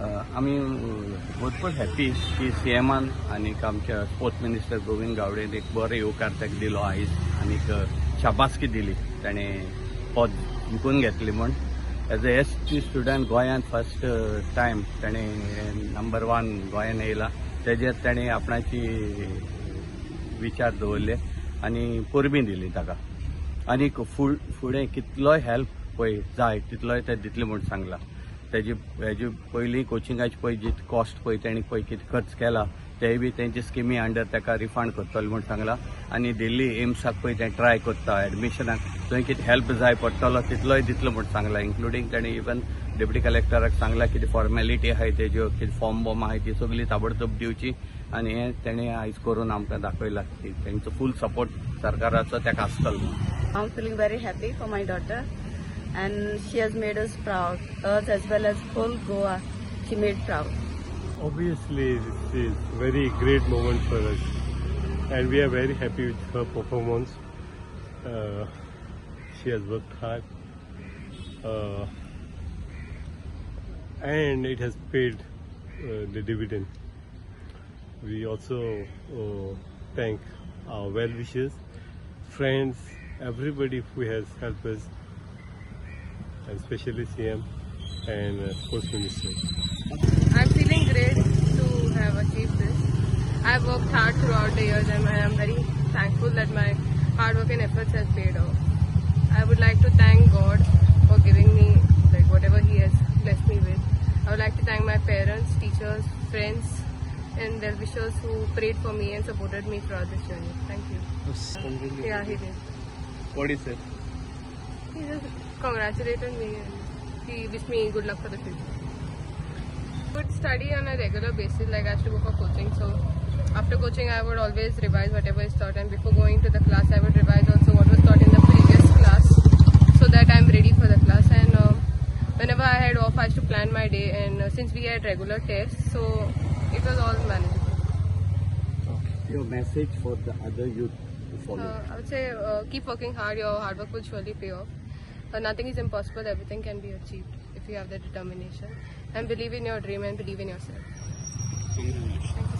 आम्ही भरपूर हॅपी की सीएमान आणि आमच्या स्पोर्ट्स मिनिस्टर गोविंद गावडेन एक बरो येवकार ताका दिलो आयज आणि शाबासकी दिली ताणे पद जिखून घेतली म्हण एज अ एसटी स्टुडंट गोंयांत फर्स्ट टायम ताणे नंबर 1 गोंयांत येयला तेजेर ताणे आपणाची विचार दवरले आणि परबी दिली ताका आणि फुडें कितलोय हेल्प पळय जाय तितलोय ते दितले म्हूण सांगला हेजी पयलीं कोचिंगाची पळय जी कॉस्ट पळय तेणी पळय कितें खर्च केला तेय बी तेंची स्किमी अंडर ताका रिफंड करतलो म्हूण सांगला आनी दिल्ली एम्साक पळय तें ट्राय करता एडमिशनाक थंय कितें हेल्प जाय पडटलो तितलोय दितलो म्हूण सांगला इन्क्लुडींग ताणें इवन डेप्युटी कलेक्टराक सांगला कितें फॉर्मेलिटी आहाय तेज्यो कितें फॉर्म बॉम आहाय ती सगळी ताबडतोब दिवची आनी हें तेणें आयज करून आमकां दाखयला की तेंचो फूल सपोर्ट सरकाराचो ताका आसतलो. I'm feeling very happy for my daughter and she has made us proud, us as well as whole Goa she made proud. Obviously this is very great moment for us and we are very happy with her performance. She has worked hard and it has paid the dividend. We also thank our well-wishers, friends, everybody who has helped us, and especially CM and Sports Minister. I'm feeling great to have achieved this. I've worked hard throughout the years and I am very thankful that my hard work and efforts has paid off. I would like to thank God for giving me whatever He has blessed me with. I would like to thank my parents, teachers, friends and their wishers who prayed for me and supported me throughout this journey. Thank you. Yeah, he did. What is it? He just congratulated me and he wished me good luck for the future. I would study on a regular basis, like I have to go for coaching. So after coaching, I would always revise whatever is taught, and before going to the class, I would revise also what was taught in the previous class, so that I'm ready for the class. And whenever I had off, I used to plan my day. And since we had regular tests, so it was all manageable. Okay. Your message for the other youth to follow? I would say keep working hard. Your hard work will surely pay off. Nothing is impossible. Everything can be achieved if you have the determination. And believe in your dream and believe in yourself. Congratulations.